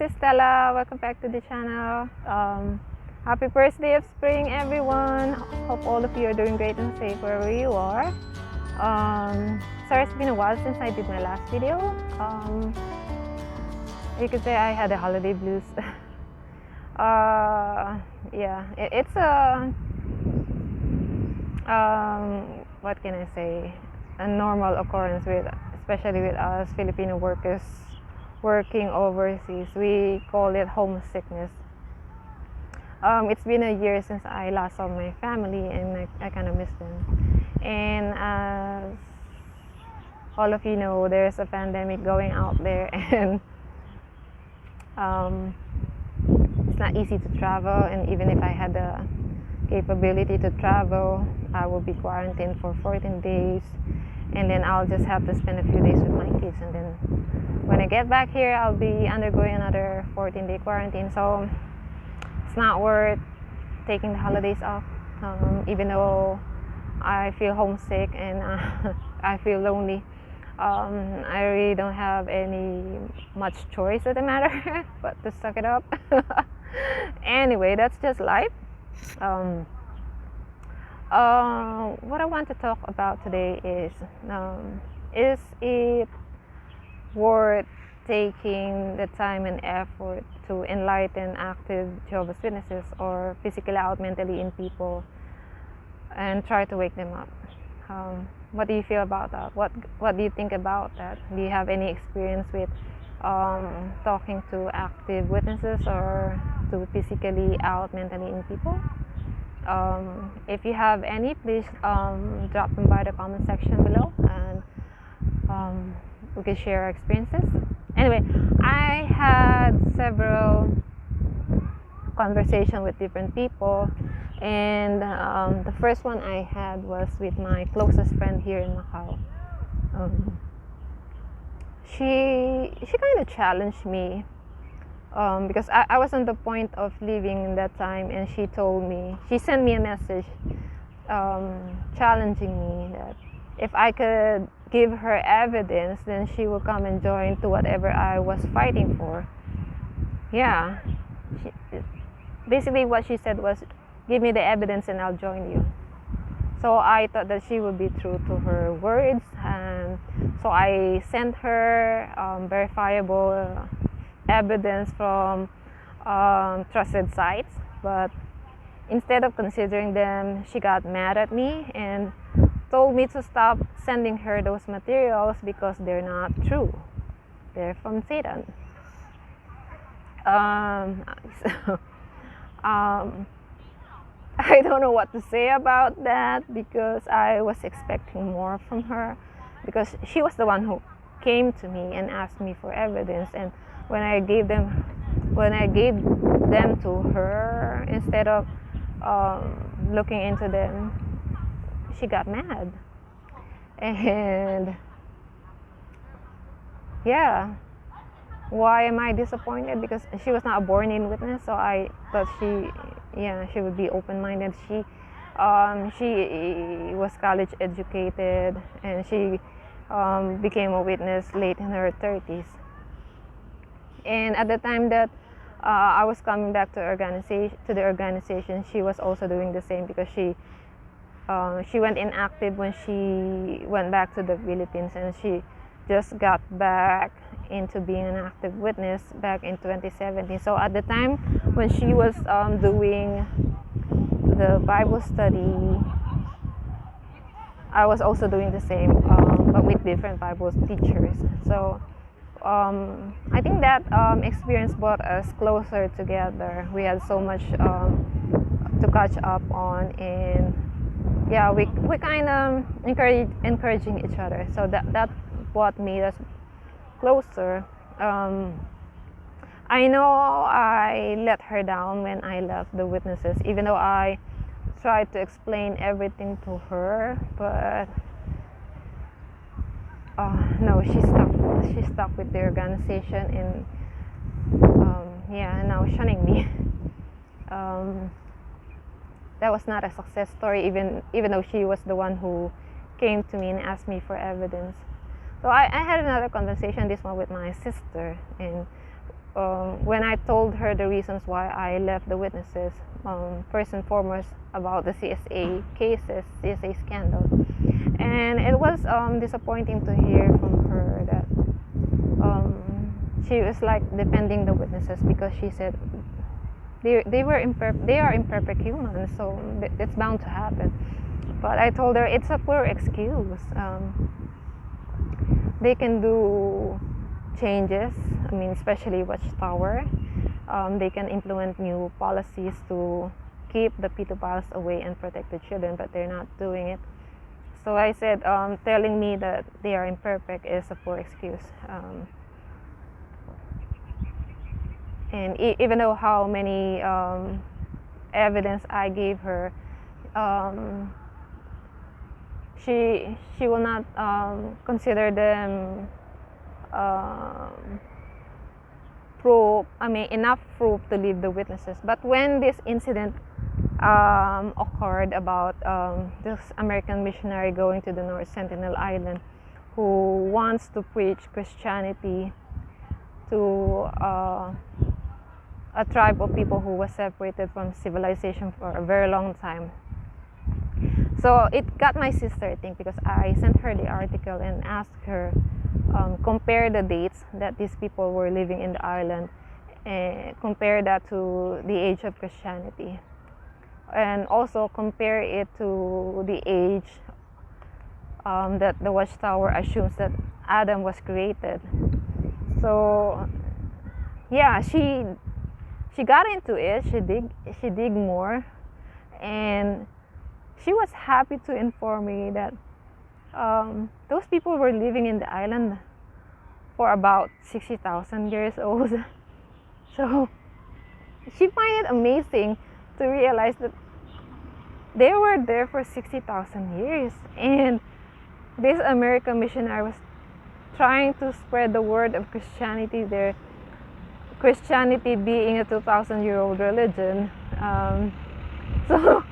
is Stella. Welcome back to the channel. Happy first day of spring, everyone. Hope all of you are doing great and safe wherever you are. Sorry, it's been a while since I did my last video. You could say I had the holiday blues. Yeah, it's a what can I say? A normal occurrence especially with us Filipino workers working overseas. We call it homesickness. It's been a year since I last saw my family, and I kind of miss them. And as all of you know, there's a pandemic going out there, and it's not easy to travel. And even if I had the capability to travel, I will be quarantined for 14 days, and then I'll just have to spend a few days with my kids, and then when I get back here, I'll be undergoing another 14-day quarantine. So it's not worth taking the holidays off, even though I feel homesick and I feel lonely. I really don't have any much choice in the matter but to suck it up. Anyway, that's just life. What I want to talk about today is it worth taking the time and effort to enlighten active Jehovah's Witnesses or physically out, mentally in people, and try to wake them up? What do you feel about that? What do you think about that? Do you have any experience with talking to active witnesses or to physically out, mentally in people? If you have any, please drop them by the comment section below, and we can share our experiences. Anyway, I had several conversations with different people, and the first one I had was with my closest friend here in Macau. She kind of challenged me because I was on the point of leaving that time, and she sent me a message challenging me that if I could give her evidence, then she will come and join to whatever I was fighting for. Yeah, basically what she said was, give me the evidence and I'll join you. So I thought that she would be true to her words, and so I sent her verifiable evidence from trusted sites, but instead of considering them, she got mad at me and told me to stop sending her those materials because they're not true. They're from Satan. I don't know what to say about that, because I was expecting more from her, because she was the one who came to me and asked me for evidence, and when I gave them to her, instead of looking into them, she got mad. And yeah, why am I disappointed? Because she was not a born-in witness, so I thought she would be open-minded. She was college educated, and she became a witness late in her 30s. And at the time that I was coming back to the organization, she was also doing the same, because she went inactive when she went back to the Philippines, and she just got back into being an active witness back in 2017. So at the time when she was doing the Bible study, I was also doing the same, but with different Bible teachers. So I think that experience brought us closer together. We had so much to catch up on, and yeah, we kind of encouraging each other. So that what made us closer. I know I let her down when I left the witnesses, even though I tried to explain everything to her, but no, she stuck with the organization, and now shunning me. That was not a success story, even though she was the one who came to me and asked me for evidence. So I had another conversation, this one with my sister, and when I told her the reasons why I left the witnesses, first and foremost about the CSA cases, CSA scandals, and it was disappointing to hear from her that she was like defending the witnesses because she said they are imperfect humans, so it's bound to happen. But I told her it's a poor excuse. They can do changes, I mean, especially Watchtower. They can implement new policies to keep the pedophiles away and protect the children, but they're not doing it. So I said, telling me that they are imperfect is a poor excuse. And even though how many evidence I gave her, she will not consider them enough proof to leave the witnesses. But when this incident occurred about this American missionary going to the North Sentinel Island who wants to preach Christianity to a tribe of people who was separated from civilization for a very long time. So it got my sister, I think, because I sent her the article and asked her compare the dates that these people were living in the island and compare that to the age of Christianity, and also compare it to the age that the Watchtower assumes that Adam was created. So yeah, she got into it. She dig more, and she was happy to inform me that those people were living in the island for about 60,000 years old. So she find it amazing to realize that they were there for 60,000 years, and this American missionary was trying to spread the word of Christianity there, Christianity being a 2,000-year-old religion. So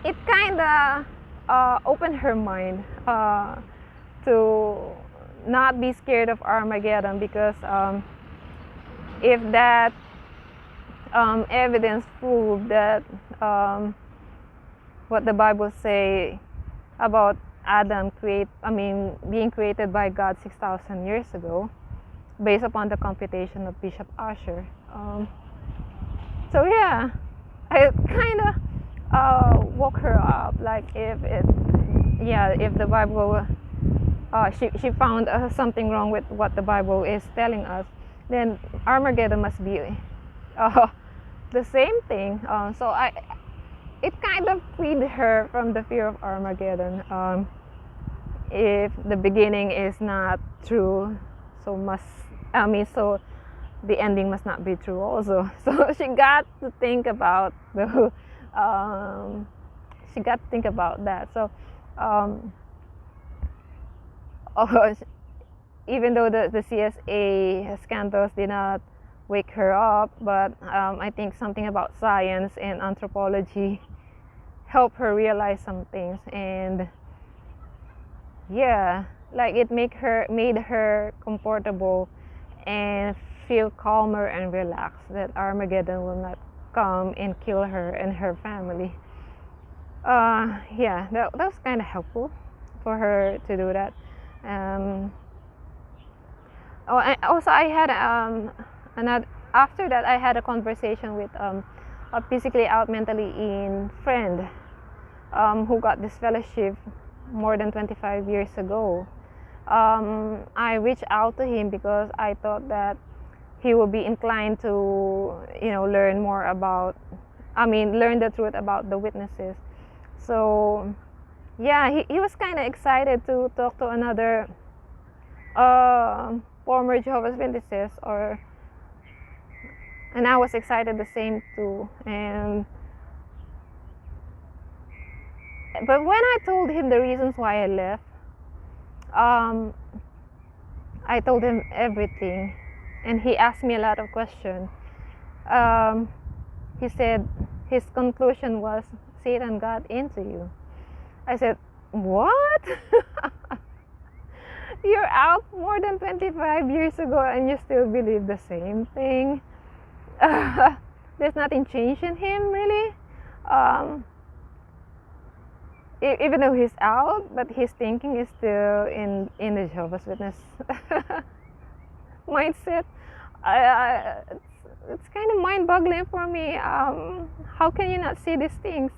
it kind of opened her mind to not be scared of Armageddon, because if that evidence proved that what the Bible say about Adam being created by God 6,000 years ago, based upon the computation of Bishop Usher. So yeah, I kind of woke her up. Like if the Bible, she found something wrong with what the Bible is telling us, then Armageddon must be the same thing. So it kind of freed her from the fear of Armageddon. If the beginning is not true, so the ending must not be true also. So she got to think about that. So even though the CSA scandals did not wake her up, but I think something about science and anthropology helped her realize some things, and yeah, like it made her comfortable and feel calmer and relaxed that Armageddon will not come and kill her and her family. Yeah, that was kind of helpful for her to do that. And also I had after that I had a conversation with a physically out, mentally in friend who got this fellowship more than 25 years ago. I reached out to him because I thought that he would be inclined to, learn more about, learn the truth about the witnesses. So yeah, he was kind of excited to talk to another former Jehovah's Witnesses, and I was excited the same too. But when I told him the reasons why I left, I told him everything, and he asked me a lot of questions. He said his conclusion was Satan got into you. I said, what? You're out more than 25 years ago and you still believe the same thing. There's nothing changed in him, really. Even though he's out, but his thinking is still in the Jehovah's Witness mindset. It's kind of mind-boggling for me. How can you not see these things?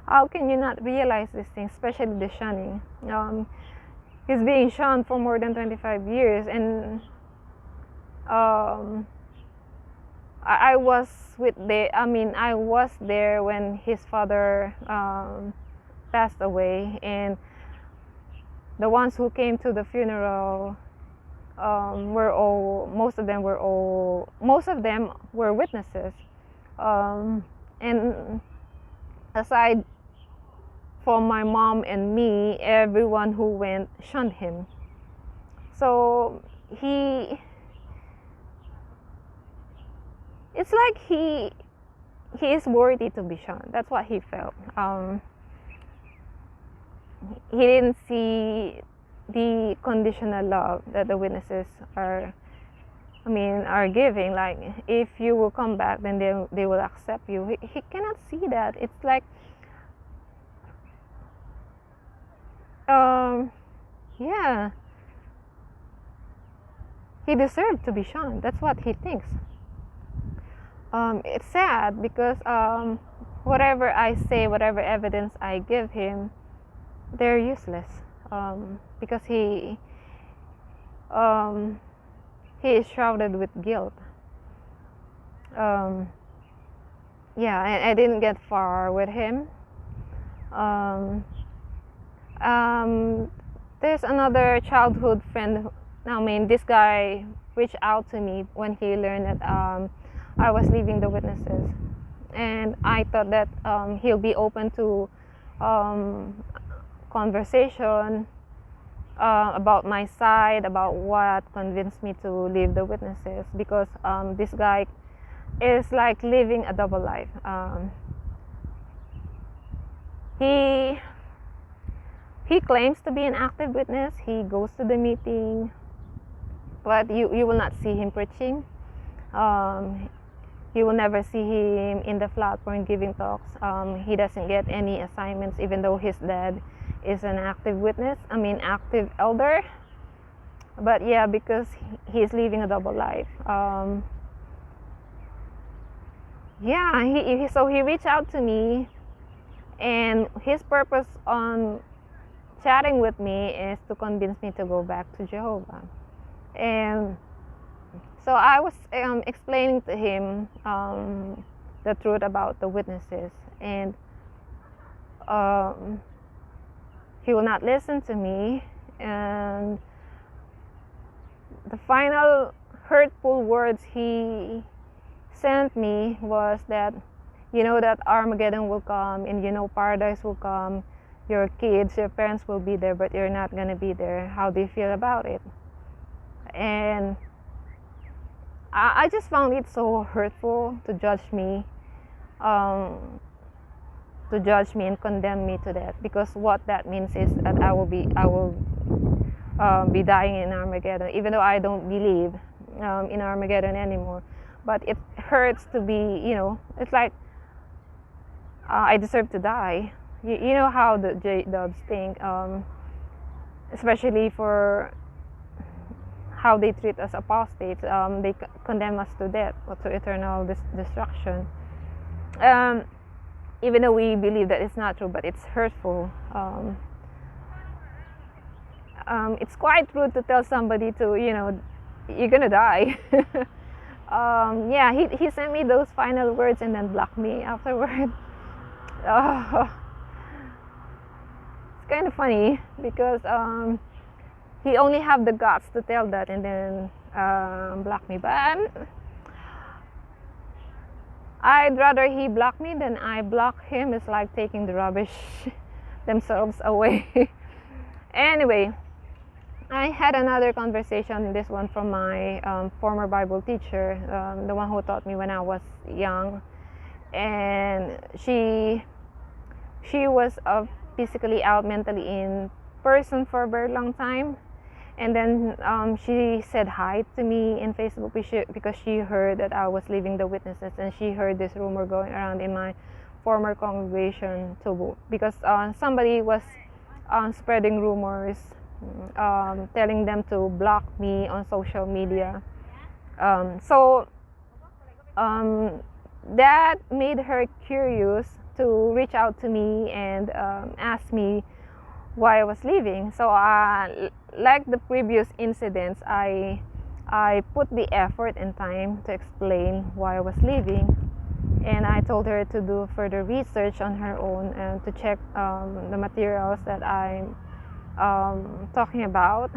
How can you not realize these things, especially the shunning? He's being shunned for more than 25 years, and I was I was there when his father passed away, and the ones who came to the funeral most of them were witnesses, and aside from my mom and me, everyone who went shunned him. So it's like he is worthy to be shunned. That's what he felt. He didn't see the conditional love that the witnesses are giving. Like, if you will come back, then they will accept you. He cannot see that. It's like, yeah, he deserved to be shunned. That's what he thinks. It's sad because whatever I say, whatever evidence I give him, they're useless, because he is shrouded with guilt. Yeah, I didn't get far with him. There's another childhood friend. This guy reached out to me when he learned that I was leaving the witnesses, and I thought that he'll be open to conversation about my side, about what convinced me to leave the witnesses, because this guy is like living a double life. He claims to be an active witness. He goes to the meeting, but you will not see him preaching. You will never see him in the platform giving talks. He doesn't get any assignments, even though his dad is an active witness, active elder. But yeah, because he's living a double life. Yeah, so he reached out to me, and his purpose on chatting with me is to convince me to go back to Jehovah. And so I was explaining to him the truth about the witnesses, and he will not listen to me. And the final hurtful words he sent me was that, that Armageddon will come, and paradise will come. Your kids, your parents will be there, but you're not gonna be there. How do you feel about it? And I just found it so hurtful to judge me, and condemn me to that, because what that means is that I will be dying in Armageddon, even though I don't believe in Armageddon anymore. But it hurts to be, it's like I deserve to die. You know how the JWs think, especially for how they treat us apostates. They condemn us to death or to eternal destruction. Even though we believe that it's not true, but it's hurtful. It's quite rude to tell somebody to, you're gonna die. Yeah, he sent me those final words and then blocked me afterward. It's kind of funny because he only have the guts to tell that and then block me. But I'd rather he block me than I block him. It's like taking the rubbish themselves away. Anyway, I had another conversation, this one from my former Bible teacher, the one who taught me when I was young. And she was physically out, mentally in person for a very long time. And then she said hi to me in Facebook because she heard that I was leaving the witnesses, and she heard this rumor going around in my former congregation too, because somebody was spreading rumors, telling them to block me on social media. So that made her curious to reach out to me and ask me why I was leaving. So like the previous incidents, I put the effort and time to explain why I was leaving, and I told her to do further research on her own and to check the materials that I'm talking about.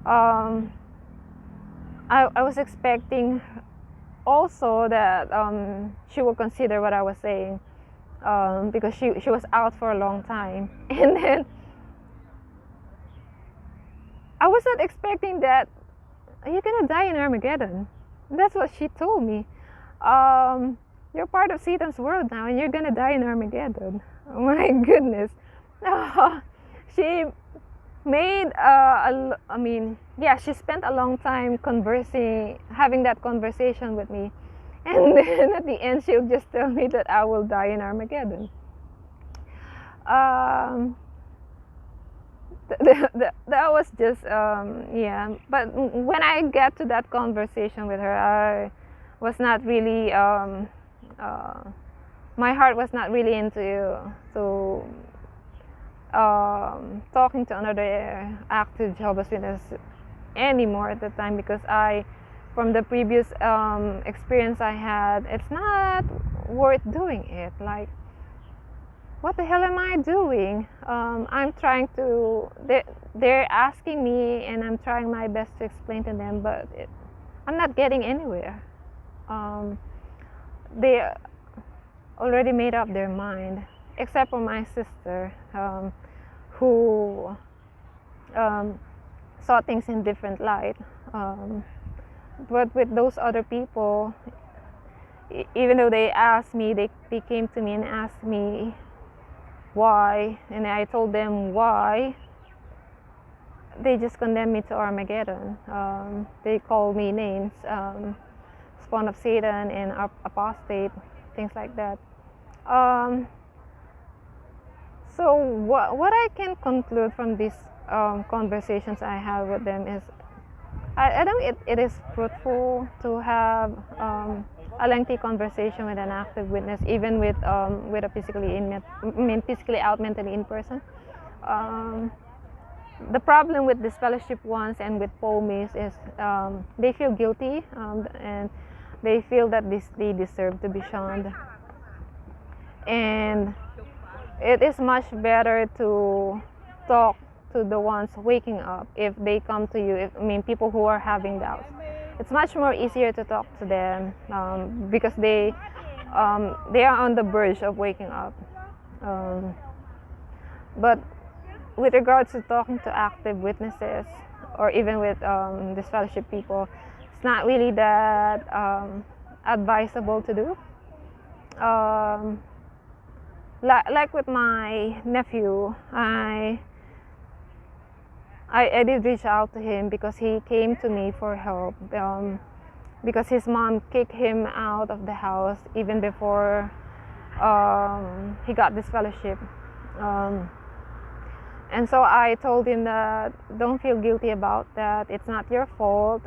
I was expecting also that she would consider what I was saying, because she was out for a long time. And then I was not expecting that you're gonna die in Armageddon. That's what she told me. You're part of Satan's world now, and you're gonna die in Armageddon. Oh my goodness. She made she spent a long time having that conversation with me, and then at the end she'll just tell me that I will die in Armageddon. That was just but when I get to that conversation with her, I was not really my heart was not really into talking to another active Jehovah's Witness anymore at the time, because from the previous experience I had, it's not worth doing it. Like, what the hell am I doing? I'm trying to, they're asking me, and I'm trying my best to explain to them, but I'm not getting anywhere. They already made up their mind, except for my sister, who saw things in different light. But with those other people, even though they asked me, they came to me and asked me why, and I told them why, they just condemned me to Armageddon. They called me names, spawn of Satan and apostate, things like that. So what I can conclude from these conversations I have with them is, I think it is fruitful to have a lengthy conversation with an active witness, even with a physically out, mentally in person. The problem with this fellowship ones and with POMIs is they feel guilty, and they feel that they deserve to be shunned. And it is much better to talk to the ones waking up if they come to you. People who are having doubts. It's much more easier to talk to them because they are on the verge of waking up. But with regards to talking to active witnesses, or even with this fellowship people, it's not really that advisable to do. Like with my nephew, I did reach out to him because he came to me for help, because his mom kicked him out of the house even before he got this fellowship. And so I told him that don't feel guilty about that. It's not your fault.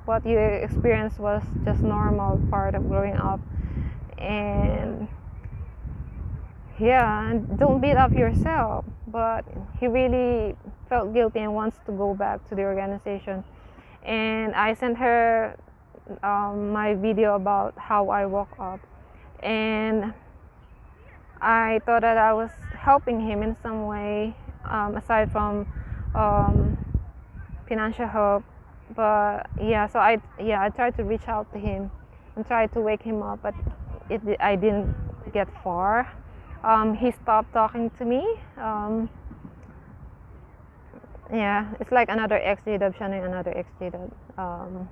What you experienced was just normal part of growing up. And and don't beat up yourself. But he really felt guilty and wants to go back to the organization. And I sent her my video about how I woke up. And I thought that I was helping him in some way, aside from financial help. But so I tried to reach out to him and tried to wake him up, but I didn't get far. He stopped talking to me. It's like another ExJw shunning another ExJw.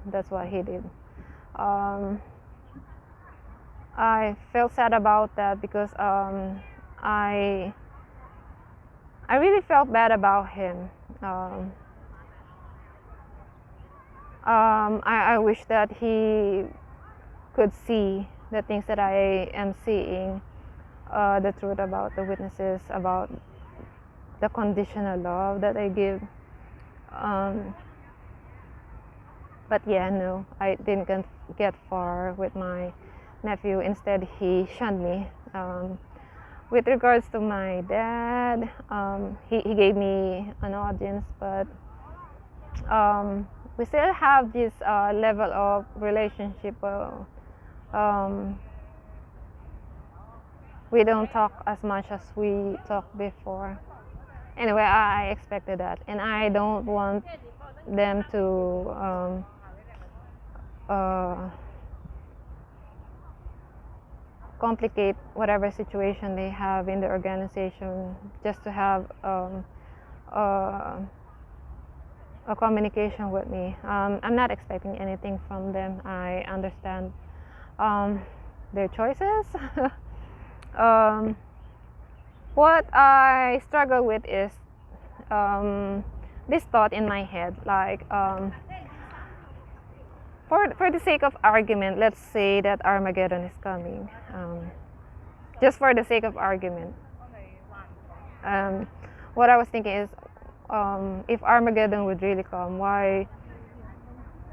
That's what he did. I felt sad about that because I really felt bad about him. I wish that he could see the things that I am seeing, the truth about the witnesses, about the conditional love that I give. But yeah, no, I didn't get far with my nephew. Instead, he shunned me. With regards to my dad, he gave me an audience, but we still have this level of relationship. We don't talk as much as we talked before. Anyway, I expected that, and I don't want them to complicate whatever situation they have in the organization just to have a communication with me. I'm not expecting anything from them. I understand their choices. What I struggle with is this thought in my head, like for the sake of argument, let's say that Armageddon is coming. Just for the sake of argument, what I was thinking is, if Armageddon would really come, why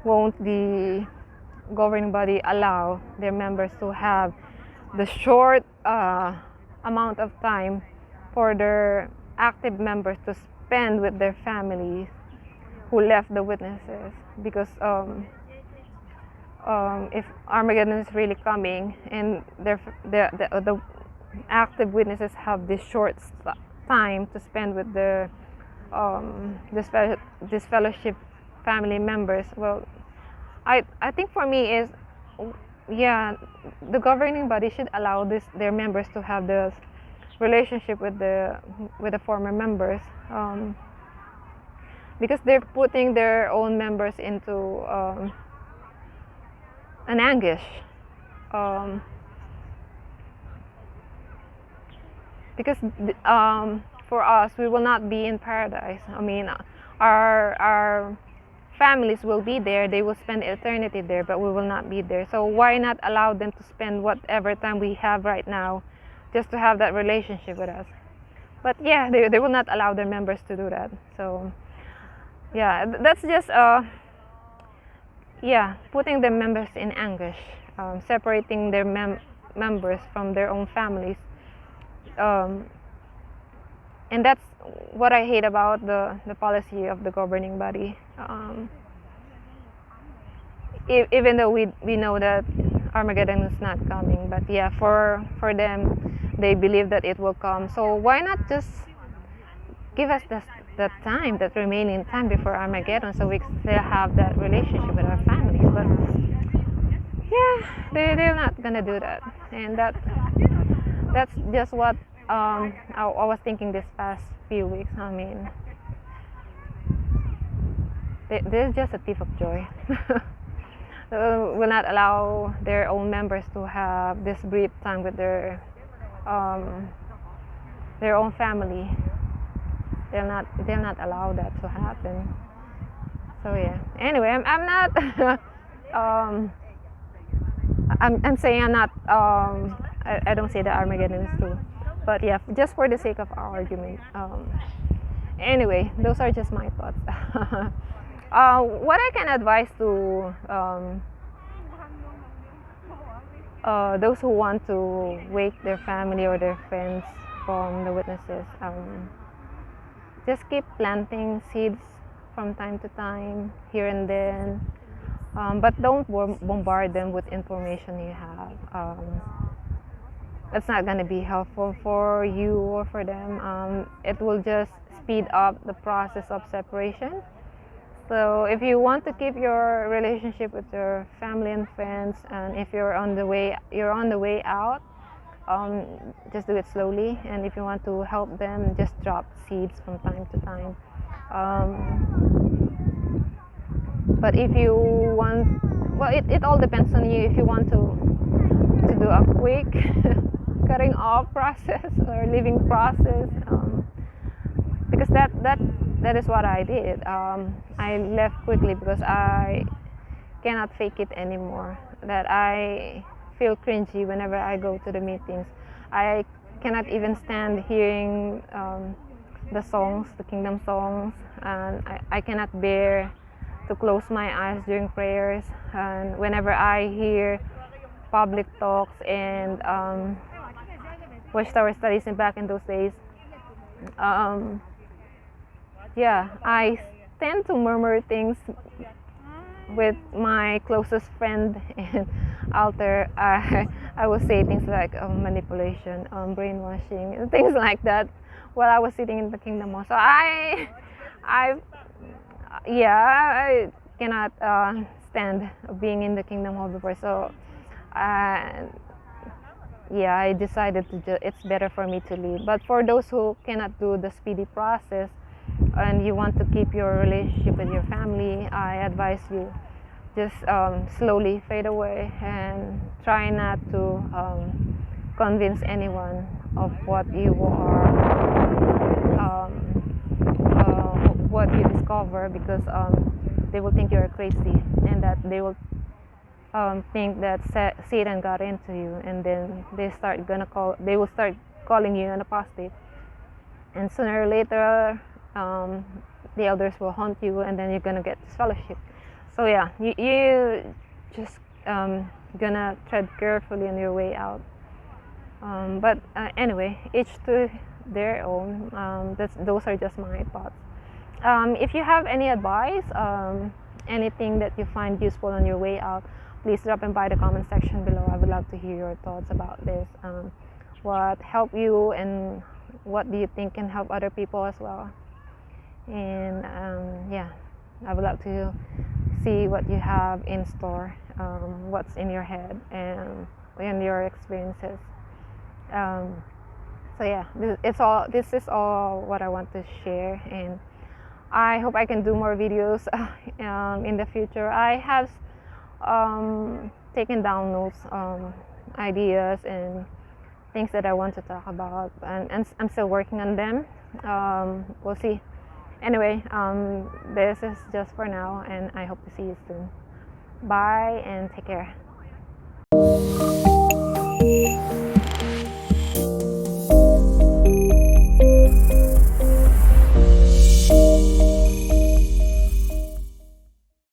won't the governing body allow their members to have the short amount of time for their active members to spend with their families who left the witnesses? Because if Armageddon is really coming and the active witnesses have this short time to spend with their this fellowship family members, well, I think for me is, yeah, the governing body should allow their members to have this relationship with the former members, because they're putting their own members into an anguish, because for us, we will not be in paradise. I mean, our families will be there, they will spend eternity there, but we will not be there. So why not allow them to spend whatever time we have right now just to have that relationship with us? But yeah, they will not allow their members to do that. So yeah, that's just putting their members in anguish, separating their members from their own families, and that's what I hate about the policy of the governing body. Even though we know that Armageddon is not coming, but yeah, for them, they believe that it will come. So why not just give us that time, that remaining time before Armageddon, so we still have that relationship with our families? But yeah, they're not gonna do that, and that's just what I was thinking this past few weeks. I mean, they're just a thief of joy. Will not allow their own members to have this brief time with their own family. They'll not allow that to happen. So yeah. Anyway, I'm not. I'm saying I'm not. I don't say that Armageddon is true, but yeah, just for the sake of our argument. Anyway, those are just my thoughts. What I can advise to those who want to wake their family or their friends from the witnesses, just keep planting seeds from time to time, here and then, but don't bombard them with information you have. It's not going to be helpful for you or for them. It will just speed up the process of separation. So if you want to keep your relationship with your family and friends, and if you're on the way out, just do it slowly. And if you want to help them, just drop seeds from time to time. But if you want, well, it all depends on you. If you want to do a quick cutting off process or leaving process, because that is what I did. I left quickly because I cannot fake it anymore, that I feel cringy whenever I go to the meetings. I cannot even stand hearing the songs, the kingdom songs, and I cannot bear to close my eyes during prayers. And whenever I hear public talks and watchtower studies back in those days, yeah, I tend to murmur things with my closest friend and altar. I will say things like manipulation, brainwashing, and things like that while I was sitting in the kingdom hall. So I cannot stand being in the kingdom hall before. So yeah, I decided to it's better for me to leave. But for those who cannot do the speedy process and you want to keep your relationship with your family, I advise you just slowly fade away and try not to convince anyone of what you are, what you discover, because they will think you're crazy, and that they will think that Satan got into you, and then they will start calling you an apostate, and sooner or later the elders will haunt you, and then you're gonna get disfellowship. So yeah, you just gonna tread carefully on your way out. But anyway, each to their own. Those are just my thoughts. If you have any advice, anything that you find useful on your way out, please drop in by the comment section below. I would love to hear your thoughts about this. What helped you, and what do you think can help other people as well? And yeah, I would love to see what you have in store, what's in your head and in your experiences. So yeah, this is all what I want to share, and I hope I can do more videos in the future. I have taken down notes, ideas and things that I want to talk about, and I'm still working on them. We'll see. Anyway, this is just for now, and I hope to see you soon. Bye and take care.